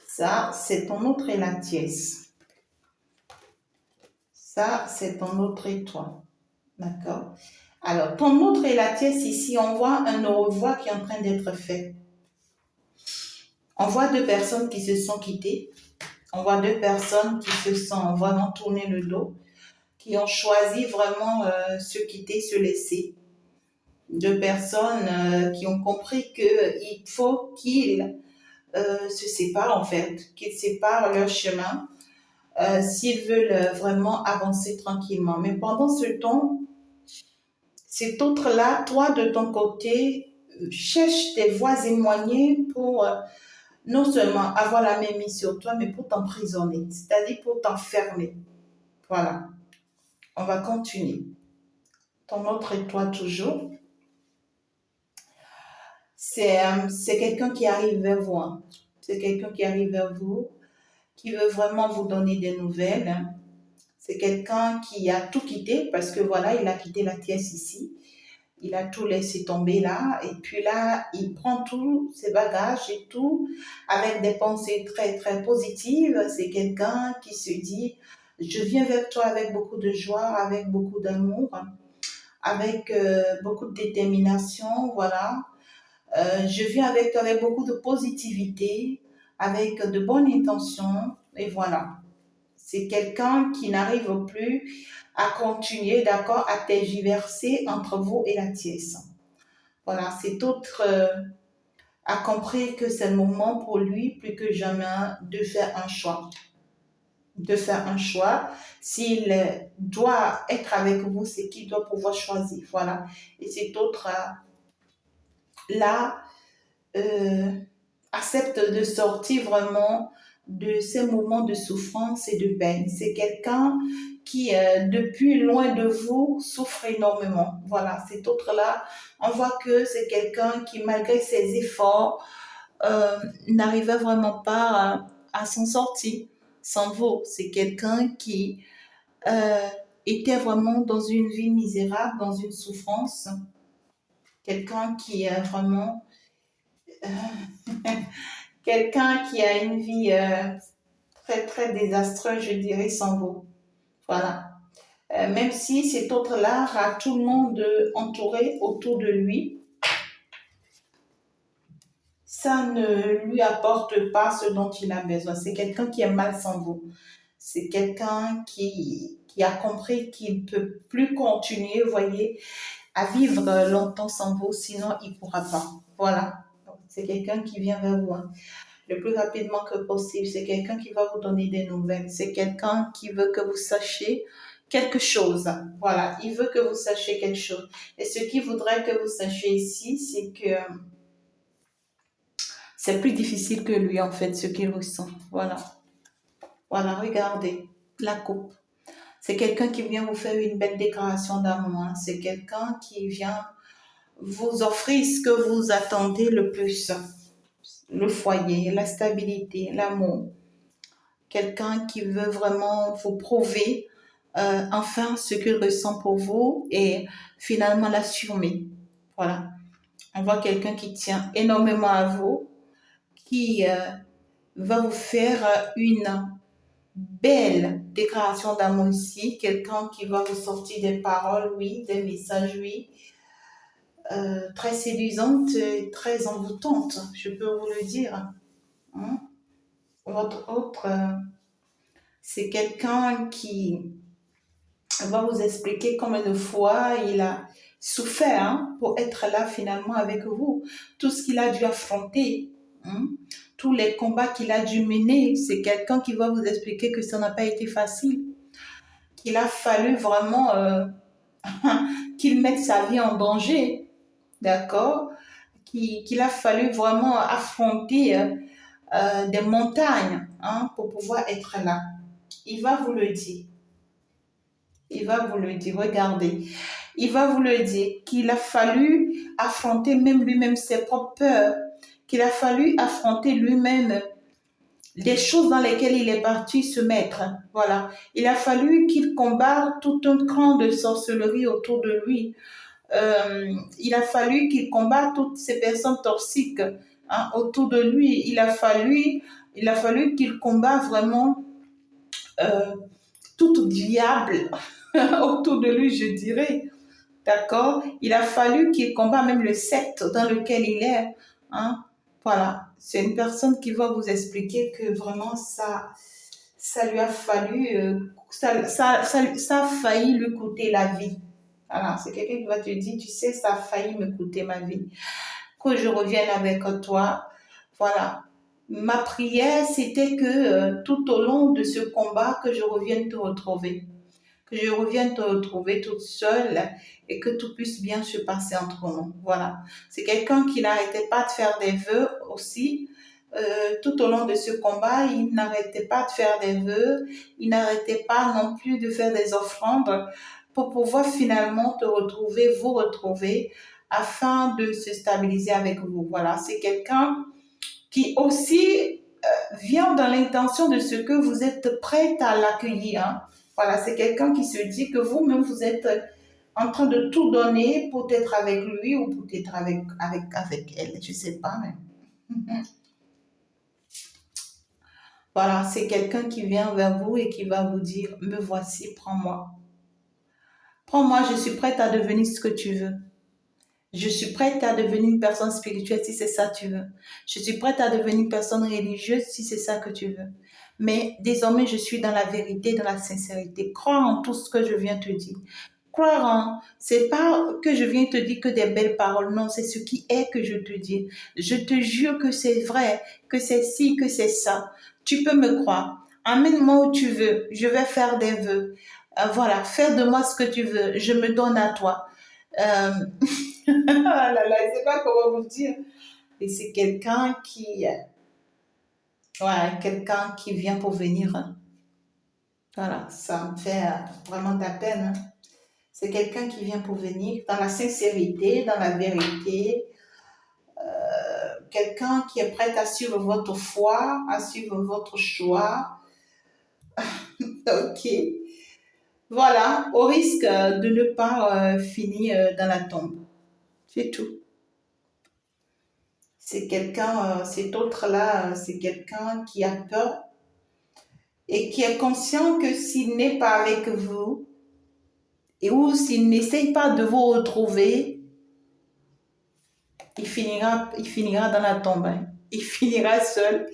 Ça, c'est ton autre et la tièce. Ça, c'est ton autre et toi. D'accord? Alors, ton autre et la tièce, ici, on voit un au revoir qui est en train d'être fait. On voit deux personnes qui se sont quittées. On voit deux personnes qui se sont vraiment tourné le dos, qui ont choisi vraiment se quitter, se laisser. Deux personnes qui ont compris qu'il faut qu'ils se séparent en fait, qu'ils séparent leur chemin s'ils veulent vraiment avancer tranquillement. Mais pendant ce temps, cet autre-là, toi de ton côté, cherche des voies et moyens pour non seulement avoir la même mise sur toi, mais pour t'emprisonner, c'est-à-dire pour t'enfermer. Voilà. On va continuer. Ton autre et toi toujours. C'est quelqu'un qui arrive vers vous. Hein. C'est quelqu'un qui arrive vers vous, qui veut vraiment vous donner des nouvelles. C'est quelqu'un qui a tout quitté parce que voilà, il a quitté la pièce ici. Il a tout laissé tomber là. Et puis là, il prend tous ses bagages et tout avec des pensées très, très positives. C'est quelqu'un qui se dit, je viens vers toi avec beaucoup de joie, avec beaucoup d'amour, avec beaucoup de détermination, voilà. Je viens avec toi avec beaucoup de positivité, avec de bonnes intentions, et voilà. C'est quelqu'un qui n'arrive plus à continuer, d'accord, à tergiverser entre vous et la tierce. Voilà, cet autre a compris que c'est le moment pour lui, plus que jamais, de faire un choix. De faire un choix. S'il doit être avec vous, c'est qu'il doit pouvoir choisir. Voilà. Et cet autre là accepte de sortir vraiment de ces moments de souffrance et de peine. C'est quelqu'un qui, depuis loin de vous, souffre énormément. Voilà, cet autre-là, on voit que c'est quelqu'un qui, malgré ses efforts, n'arrivait vraiment pas à s'en sortir sans vous. C'est quelqu'un qui était vraiment dans une vie misérable, dans une souffrance. Quelqu'un qui est vraiment... quelqu'un qui a une vie très, très désastreuse, je dirais, sans vous. Voilà. Même si cet autre-là a tout le monde entouré autour de lui, ça ne lui apporte pas ce dont il a besoin. C'est quelqu'un qui est mal sans vous. C'est quelqu'un qui a compris qu'il ne peut plus continuer, vous voyez, à vivre longtemps sans vous, sinon il ne pourra pas. Voilà. C'est quelqu'un qui vient vers vous, hein, le plus rapidement que possible. C'est quelqu'un qui va vous donner des nouvelles. C'est quelqu'un qui veut que vous sachiez quelque chose. Voilà, il veut que vous sachiez quelque chose. Et ce qu'il voudrait que vous sachiez ici, c'est que c'est plus difficile que lui, en fait, ce qu'il ressent. Voilà. Voilà, regardez la coupe. C'est quelqu'un qui vient vous faire une belle déclaration d'amour, hein. C'est quelqu'un qui vient vous offrir ce que vous attendez le plus. Le foyer, la stabilité, l'amour. Quelqu'un qui veut vraiment vous prouver enfin ce qu'il ressent pour vous et finalement l'assumer. Voilà. On voit quelqu'un qui tient énormément à vous, qui va vous faire une belle déclaration d'amour ici. Quelqu'un qui va vous sortir des paroles, oui, des messages, oui, très séduisantes et très envoûtantes, je peux vous le dire. Hein? Votre autre, c'est quelqu'un qui va vous expliquer combien de fois il a souffert, hein, pour être là finalement avec vous. Tout ce qu'il a dû affronter, hein, tous les combats qu'il a dû mener. C'est quelqu'un qui va vous expliquer que ça n'a pas été facile, qu'il a fallu vraiment qu'il mette sa vie en danger, d'accord, qu'il a fallu vraiment affronter des montagnes, hein, pour pouvoir être là. Il va vous le dire. Il va vous le dire, regardez. Il va vous le dire qu'il a fallu affronter même lui-même ses propres peurs, qu'il a fallu affronter lui-même les choses dans lesquelles il est parti se mettre. Voilà. Il a fallu qu'il combatte tout un cran de sorcellerie autour de lui. Il a fallu qu'il combatte toutes ces personnes toxiques, hein, autour de lui. Il a fallu qu'il combatte vraiment euh, tout diable autour de lui, je dirais. D'accord? Il a fallu qu'il combatte même le secte dans lequel il est. Hein? Voilà. C'est une personne qui va vous expliquer que vraiment ça lui a fallu, ça a failli lui coûter la vie. Voilà. C'est quelqu'un qui va te dire, tu sais, ça a failli me coûter ma vie. Que je revienne avec toi. Voilà. Ma prière, c'était que tout au long de ce combat, que je revienne te retrouver. Que je revienne te retrouver toute seule et que tout puisse bien se passer entre nous. Voilà. C'est quelqu'un qui n'arrêtait pas de faire des vœux aussi. Tout au long de ce combat, il n'arrêtait pas de faire des vœux. Il n'arrêtait pas non plus de faire des offrandes pour pouvoir finalement te retrouver, vous retrouver, afin de se stabiliser avec vous. Voilà. C'est quelqu'un qui aussi vient dans l'intention de ce que vous êtes prête à l'accueillir. Hein. Voilà, c'est quelqu'un qui se dit que vous-même, vous êtes en train de tout donner pour être avec lui ou pour être avec elle. Je ne sais pas, mais... Voilà, c'est quelqu'un qui vient vers vous et qui va vous dire, me voici, prends-moi. Prends-moi, je suis prête à devenir ce que tu veux. Je suis prête à devenir une personne spirituelle si c'est ça que tu veux. Je suis prête à devenir une personne religieuse si c'est ça que tu veux. Mais désormais, je suis dans la vérité, dans la sincérité. Crois en tout ce que je viens te dire. Croire en, c'est pas que je viens te dire que des belles paroles, non, c'est ce qui est que je te dis. Je te jure que c'est vrai, que c'est ci, que c'est ça. Tu peux me croire. Amène-moi où tu veux. Je vais faire des vœux. Voilà, fais de moi ce que tu veux. Je me donne à toi. Euh, ah là là, je ne sais pas comment vous dire. Et c'est quelqu'un qui vient pour venir. Voilà, ça me fait vraiment de la peine. C'est quelqu'un qui vient pour venir dans la sincérité, dans la vérité. Quelqu'un qui est prêt à suivre votre foi, à suivre votre choix. Ok. Voilà, au risque de ne pas finir dans la tombe. C'est tout. C'est quelqu'un, cet autre-là, c'est quelqu'un qui a peur et qui est conscient que s'il n'est pas avec vous et ou s'il n'essaye pas de vous retrouver, il finira dans la tombe. Hein. Il finira seul,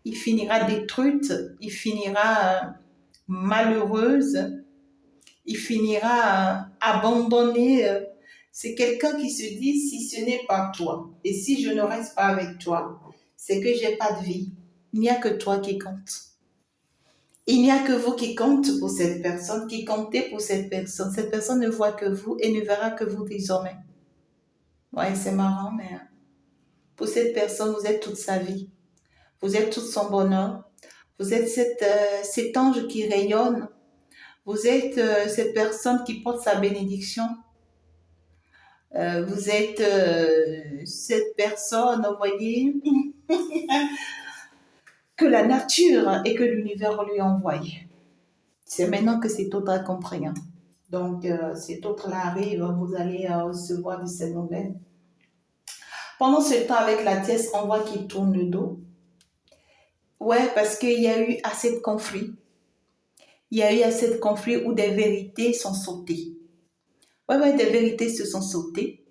il finira détruite, il finira malheureuse, il finira abandonné. C'est quelqu'un qui se dit si ce n'est pas toi et si je ne reste pas avec toi, c'est que j'ai pas de vie. Il n'y a que toi qui compte. Il n'y a que vous qui compte pour cette personne, qui comptez pour cette personne. Cette personne ne voit que vous et ne verra que vous désormais. Ouais, c'est marrant, mais pour cette personne, vous êtes toute sa vie. Vous êtes tout son bonheur. Vous êtes cet ange qui rayonne. Vous êtes cette personne qui porte sa bénédiction. Vous êtes cette personne, vous voyez, que la nature et que l'univers lui envoient. C'est maintenant que cet autre a compris. Hein. Donc, cet autre-là arrive, vous allez recevoir de ces nouvelles. Pendant ce temps, avec la tiesse, on voit qu'il tourne le dos. Ouais, parce qu'il y a eu assez de conflits. Il y a eu assez de conflits où des vérités sont sautées. Ouais, des vérités se sont sautées.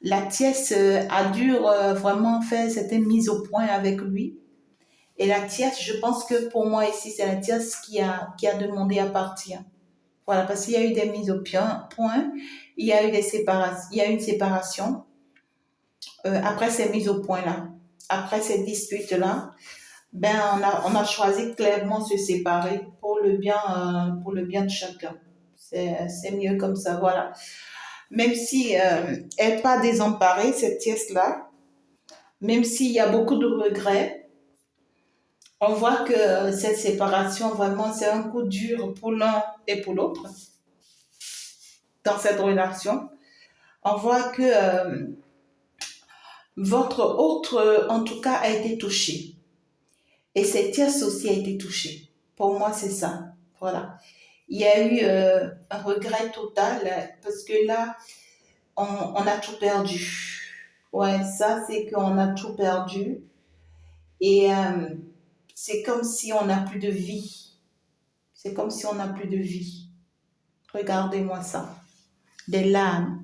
La tiesse a dû vraiment faire certaines mises au point avec lui. Et la tiesse, je pense que pour moi ici, c'est la tiesse qui a demandé à partir. Voilà, parce qu'il y a eu des mises au point, il y a eu il y a eu une séparation. Après ces mises au point-là, après ces disputes-là, ben on a choisi clairement de se séparer pour le bien de chacun. C'est mieux comme ça, voilà. Même si elle n'est pas désemparée, cette pièce-là, même s'il y a beaucoup de regrets, on voit que cette séparation, vraiment, c'est un coup dur pour l'un et pour l'autre dans cette relation. On voit que votre autre, en tout cas, a été touché. Et cette pièce aussi a été touchée. Pour moi, c'est ça. Voilà. Il y a eu un regret total parce que là, on a tout perdu. Ouais, ça, c'est qu'on a tout perdu. Et c'est comme si on n'a plus de vie. C'est comme si on n'a plus de vie. Regardez-moi ça. Des larmes.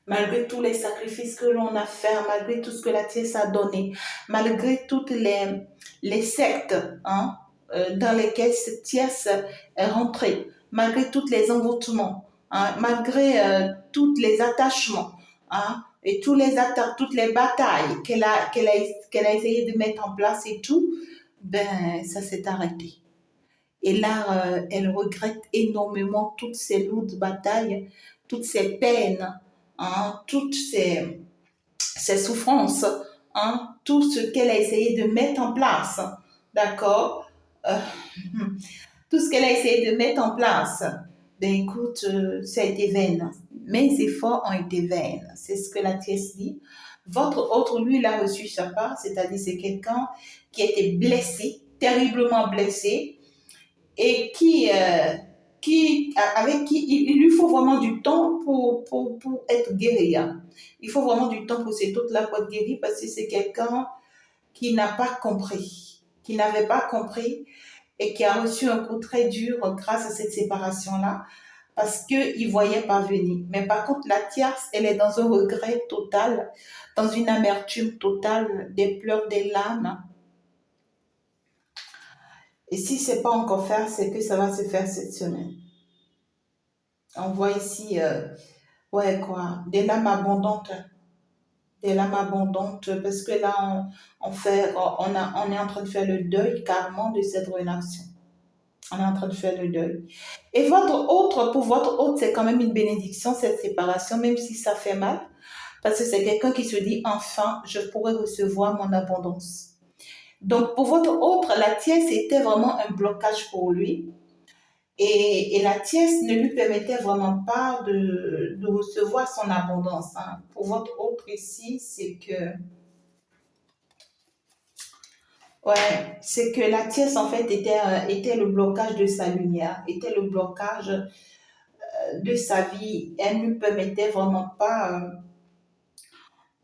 Malgré tous les sacrifices que l'on a fait, malgré tout ce que la Tierce a donné, malgré toutes les sectes hein, dans lesquelles cette Tierce est rentrée, malgré tous les envoûtements, hein, malgré tous les attachements, hein, et toutes les batailles qu'elle a essayé de mettre en place et tout, ben ça s'est arrêté. Et là, elle regrette énormément toutes ces lourdes batailles, toutes ces peines, hein, toutes ces souffrances, hein, tout ce qu'elle a essayé de mettre en place. D'accord Tout ce qu'elle a essayé de mettre en place. Ben écoute, ça a été vain. Mes efforts ont été vains. C'est ce que la pièce dit. Votre autre, lui, il a reçu sa part, c'est-à-dire c'est quelqu'un qui a été blessé, terriblement blessé, et avec qui il lui faut vraiment du temps pour être guéri. Hein. Il faut vraiment du temps pour cet autre-là pour être guéri parce que c'est quelqu'un qui n'a pas compris, qui n'avait pas compris et qui a reçu un coup très dur grâce à cette séparation-là. parce qu'il ne voyait pas venir. Mais par contre, la tierce, elle est dans un regret total, dans une amertume totale, des pleurs, des larmes. Et si ce n'est pas encore fait, c'est que ça va se faire cette semaine. On voit ici, ouais, quoi, des larmes abondantes. Des larmes abondantes, parce que là, on est en train de faire le deuil carrément de cette relation. On est en train de faire le deuil. Et pour votre autre, c'est quand même une bénédiction, cette séparation, même si ça fait mal, parce que c'est quelqu'un qui se dit, enfin, je pourrais recevoir mon abondance. Donc, pour votre autre, la tienne, c'était vraiment un blocage pour lui. Et la tièce ne lui permettait vraiment pas de recevoir son abondance, hein. Pour votre autre ici, ouais, c'est que la tièce, en fait, était le blocage de sa lumière, était le blocage de sa vie. Elle lui permettait vraiment pas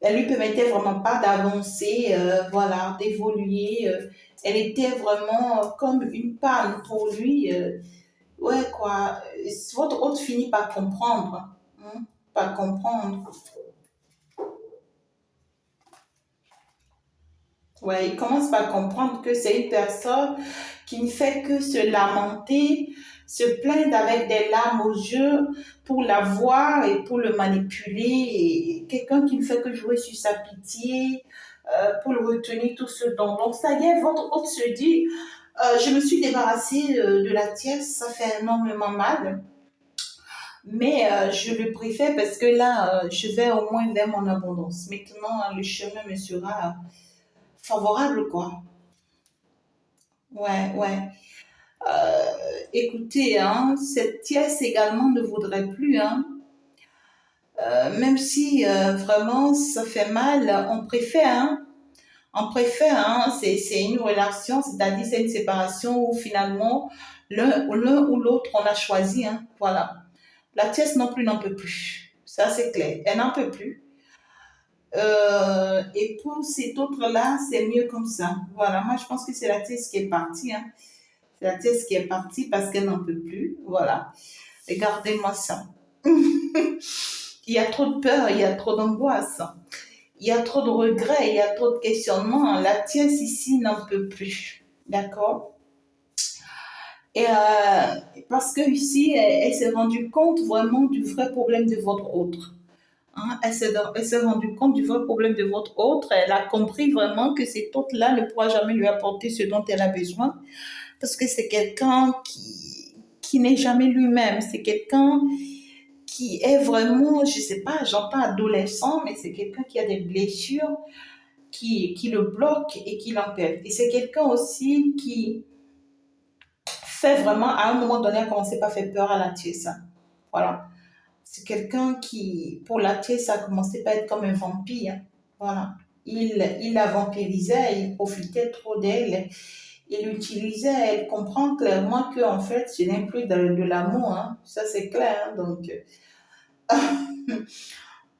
d'avancer, voilà, d'évoluer. Elle était vraiment comme une panne pour lui. Ouais, quoi. Votre hôte finit par comprendre, hein, par comprendre. Ouais, il commence par comprendre que c'est une personne qui ne fait que se lamenter, se plaindre avec des larmes aux yeux pour la voir et pour le manipuler. Et quelqu'un qui ne fait que jouer sur sa pitié, pour le retenir tout ce dont. Donc, ça y est, votre hôte se dit, je me suis débarrassée de la tierce, ça fait énormément mal. Mais je le préfère parce que là, je vais au moins vers mon abondance. Maintenant, le chemin me sera favorable, quoi. Ouais, ouais. Écoutez, hein, cette pièce également ne vaudrait plus, hein. Même si vraiment ça fait mal, on préfère, hein, c'est une relation, c'est-à-dire c'est une séparation où finalement l'un ou l'autre on a choisi, hein, voilà. La tièce non plus n'en peut plus, ça c'est clair, elle n'en peut plus. Et pour cet autre-là, c'est mieux comme ça. Voilà, moi je pense que c'est la tièce qui est partie, hein. C'est la tièce qui est partie parce qu'elle n'en peut plus. Voilà. Regardez-moi ça. Il y a trop de peur, il y a trop d'angoisse, il y a trop de regrets, il y a trop de questionnements. La tièce ici n'en peut plus. D'accord. Et parce que ici, elle s'est rendue compte vraiment du vrai problème de votre autre. Hein, elle s'est rendue compte du vrai problème de votre autre. Elle a compris vraiment que cet autre-là ne pourra jamais lui apporter ce dont elle a besoin. Parce que c'est quelqu'un qui n'est jamais lui-même. C'est quelqu'un qui est vraiment, je sais pas, j'entends adolescent, mais c'est quelqu'un qui a des blessures qui le bloquent et qui l'empêchent. Et c'est quelqu'un aussi qui fait vraiment, à un moment donné, a commencé par faire peur à la tierce. Voilà. C'est quelqu'un qui, pour la tierce, a commencé par être comme un vampire. Voilà. Il la vampirisait, il profitait trop d'elle, il l'utilisait. Elle comprend clairement que en fait, ce n'est plus de l'amour, hein. Ça, c'est clair, hein. Donc,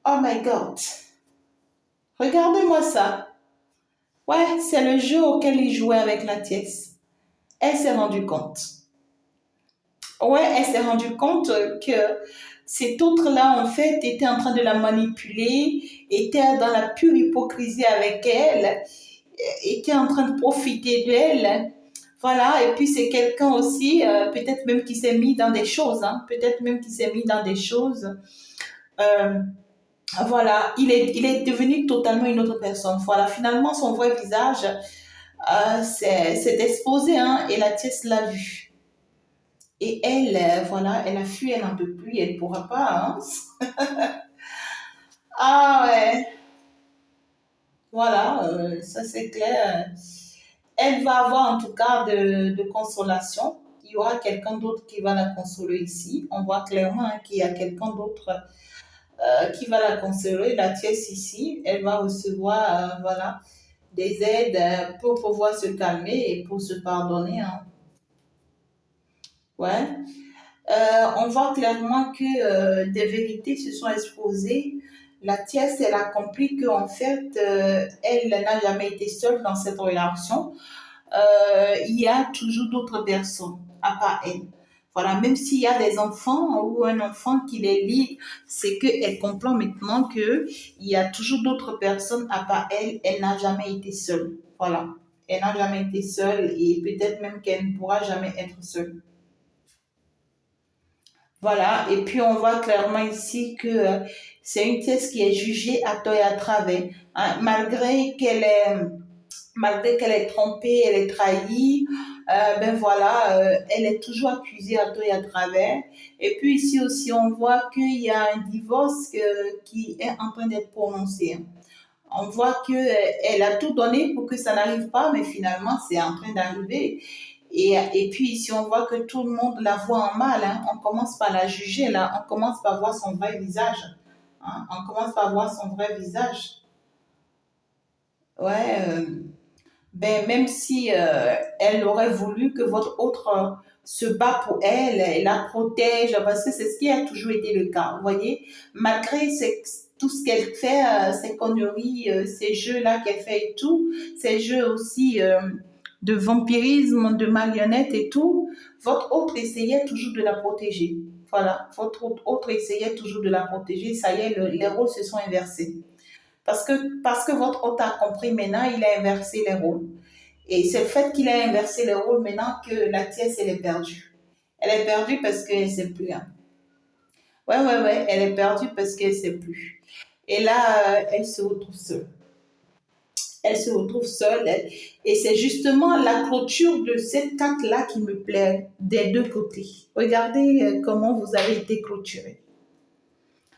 oh my God. Regardez-moi ça. Ouais, c'est le jeu auquel il jouait avec la tierce. Elle s'est rendue compte. Ouais, elle s'est rendue compte que cet autre-là, en fait, était en train de la manipuler, était dans la pure hypocrisie avec elle, était en train de profiter d'elle. Voilà, et puis c'est quelqu'un aussi, peut-être même qui s'est mis dans des choses, hein, peut-être même qui s'est mis dans des choses. Euh, voilà, il est devenu totalement une autre personne. Voilà, finalement, son vrai visage s'est exposé, hein, et la tierce l'a vu. Et elle, voilà, elle a fui, elle n'en peut plus, elle ne pourra pas, hein. Ah ouais, voilà, ça c'est clair. Elle va avoir en tout cas de consolation. Il y aura quelqu'un d'autre qui va la consoler ici. On voit clairement, hein, qu'il y a quelqu'un d'autre qui va la consoler. La tierce ici, elle va recevoir voilà, des aides pour pouvoir se calmer et pour se pardonner, hein. Ouais. On voit clairement que des vérités se sont exposées. La tierce, elle a compris qu'en fait, elle n'a jamais été seule dans cette relation. Il y a toujours d'autres personnes à part elle. Voilà, même s'il y a des enfants ou un enfant qui les lit, c'est qu'elle comprend maintenant que il y a toujours d'autres personnes à part elle. Elle n'a jamais été seule. Voilà. Elle n'a jamais été seule et peut-être même qu'elle ne pourra jamais être seule. Voilà, et puis on voit clairement ici que c'est une thèse qui est jugée à tort et à travers, hein. Malgré qu'elle est trompée, elle est trahie, ben voilà, elle est toujours accusée à tort et à travers. Et puis ici aussi, on voit qu'il y a un divorce qui est en train d'être prononcé, hein. On voit qu'elle a tout donné pour que ça n'arrive pas, mais finalement, c'est en train d'arriver. Et puis ici, on voit que tout le monde la voit en mal, hein. On commence par la juger, là. On commence par voir son vrai visage, hein. On commence par voir son vrai visage. Ouais, ben, même si elle aurait voulu que votre autre se bat pour elle et la protège, parce que c'est ce qui a toujours été le cas. Vous voyez, malgré tout ce qu'elle fait, ces conneries, ces jeux-là qu'elle fait et tout, ces jeux aussi de vampirisme, de marionnettes et tout, votre autre essayait toujours de la protéger. Voilà, votre autre essayait toujours de la protéger. Ça y est, les rôles se sont inversés. Parce que votre hôte a compris maintenant, il a inversé les rôles. Et c'est le fait qu'il a inversé les rôles maintenant que la tiesse, elle est perdue. Elle est perdue parce qu'elle ne sait plus, hein. Ouais, ouais, ouais, elle est perdue parce qu'elle ne sait plus. Et là, elle se retrouve seule. Elle se retrouve seule. Et c'est justement la clôture de cette carte-là qui me plaît des deux côtés. Regardez comment vous avez été clôturé.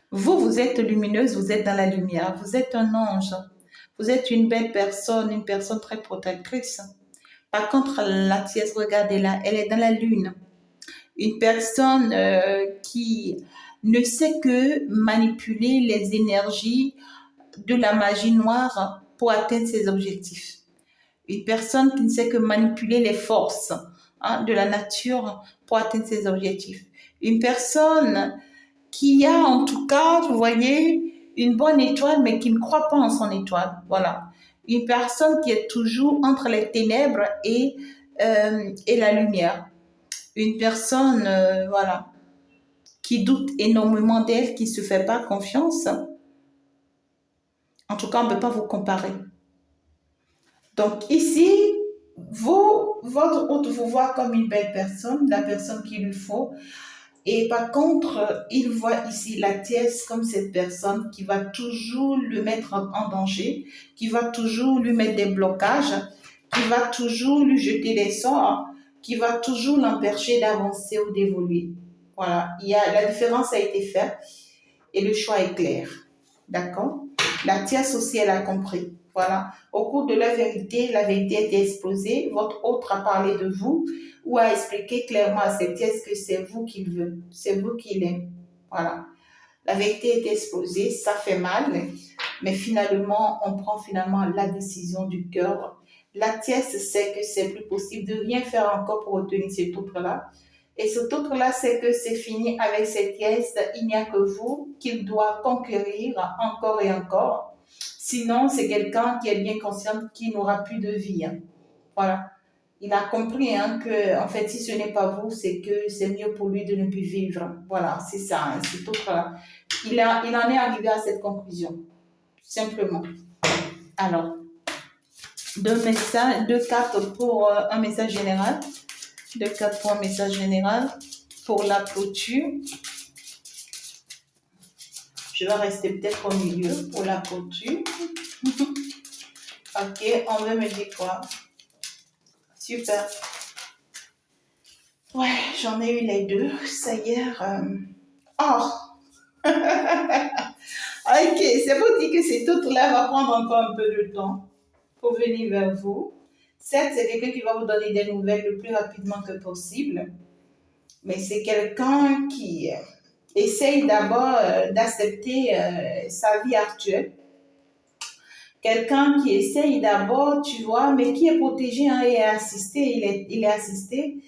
Vous, vous êtes lumineuse, vous êtes dans la lumière, vous êtes un ange, vous êtes une personne très protectrice. Par contre, la tièce, regardez-la, elle est dans la lune. Une personne qui ne sait que manipuler les énergies de la magie noire pour atteindre ses objectifs. Une personne qui ne sait que manipuler les forces, hein, de la nature pour atteindre ses objectifs. Une personne qui a en tout cas, vous voyez, une bonne étoile, mais qui ne croit pas en son étoile. Voilà. Une personne qui est toujours entre les ténèbres et la lumière. Une personne, voilà, qui doute énormément d'elle, qui ne se fait pas confiance. En tout cas, on ne peut pas vous comparer. Donc ici, votre hôte vous voit comme une belle personne, la personne qu'il lui faut. Et par contre, il voit ici la tiesse comme cette personne qui va toujours le mettre en danger, qui va toujours lui mettre des blocages, qui va toujours lui jeter des sorts, qui va toujours l'empêcher d'avancer ou d'évoluer. Voilà, la différence a été faite et le choix est clair. D'accord? La tiesse aussi, elle a compris. Voilà. Au cours de la vérité a été exposée. Votre autre a parlé de vous ou a expliqué clairement à cette tiesse que c'est vous qu'il veut. C'est vous qu'il aime. Voilà. La vérité est exposée. Ça fait mal. Mais finalement, on prend finalement la décision du cœur. La tiesse sait que c'est plus possible de rien faire encore pour obtenir cet autre-là. Et cet autre-là, c'est que c'est fini avec cette pièce. Il n'y a que vous qu'il doit conquérir encore et encore. Sinon, c'est quelqu'un qui est bien conscient qu'il n'aura plus de vie, hein. Voilà. Il a compris, hein, que, en fait, si ce n'est pas vous, c'est que c'est mieux pour lui de ne plus vivre. Voilà, c'est ça, hein, cet autre-là. Il en est arrivé à cette conclusion, simplement. Alors, deux cartes pour un message général. Deux cartes pour un message général. Pour la clôture, je vais rester peut-être au milieu pour la clôture. Ok, on veut me dire quoi? Super. Ouais, j'en ai eu les deux. Ça y est. Oh! Ok, c'est pour dire que cet autre-là va prendre encore un peu de temps pour venir vers vous. Certes, c'est quelqu'un qui va vous donner des nouvelles le plus rapidement que possible, mais c'est quelqu'un qui essaye d'abord d'accepter sa vie actuelle. Quelqu'un qui essaye d'abord, tu vois, mais qui est protégé, hein, et est assisté, il est assisté.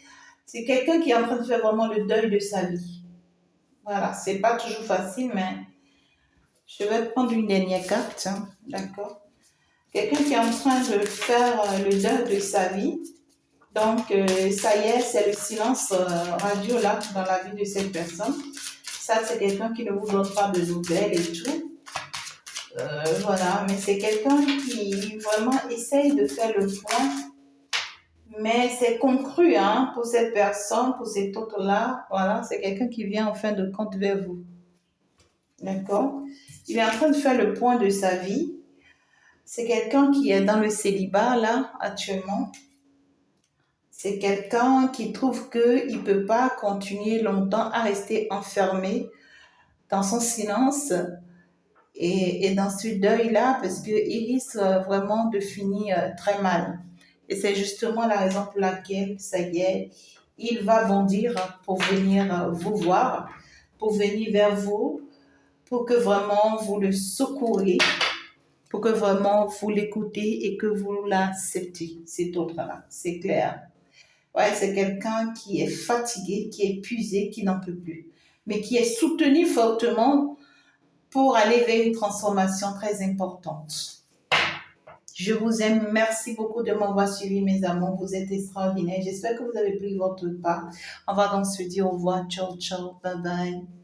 C'est quelqu'un qui est en train de faire vraiment le deuil de sa vie. Voilà, c'est pas toujours facile, mais je vais prendre une dernière carte, hein, d'accord? Quelqu'un qui est en train de faire le deuil de sa vie. Donc, ça y est, c'est le silence radio là dans la vie de cette personne. Ça, c'est quelqu'un qui ne vous donne pas de nouvelles et tout. Voilà, mais c'est quelqu'un qui vraiment essaye de faire le point. Mais c'est concru hein, pour cette personne, pour cet autre-là. Voilà, c'est quelqu'un qui vient en fin de compte vers vous. D'accord? Il est en train de faire le point de sa vie. C'est quelqu'un qui est dans le célibat là, actuellement. C'est quelqu'un qui trouve qu'il ne peut pas continuer longtemps à rester enfermé dans son silence et dans ce deuil-là parce qu'il risque vraiment de finir très mal. Et c'est justement la raison pour laquelle, ça y est, il va bondir pour venir vous voir, pour venir vers vous, pour que vraiment vous le secouriez, pour que vraiment vous l'écoutez et que vous l'acceptez, cet autre-là. C'est clair. Ouais, c'est quelqu'un qui est fatigué, qui est épuisé, qui n'en peut plus, mais qui est soutenu fortement pour aller vers une transformation très importante. Je vous aime. Merci beaucoup de m'avoir suivi, mes amours. Vous êtes extraordinaires. J'espère que vous avez pris votre part. On va donc se dire au revoir. Ciao, ciao. Bye bye.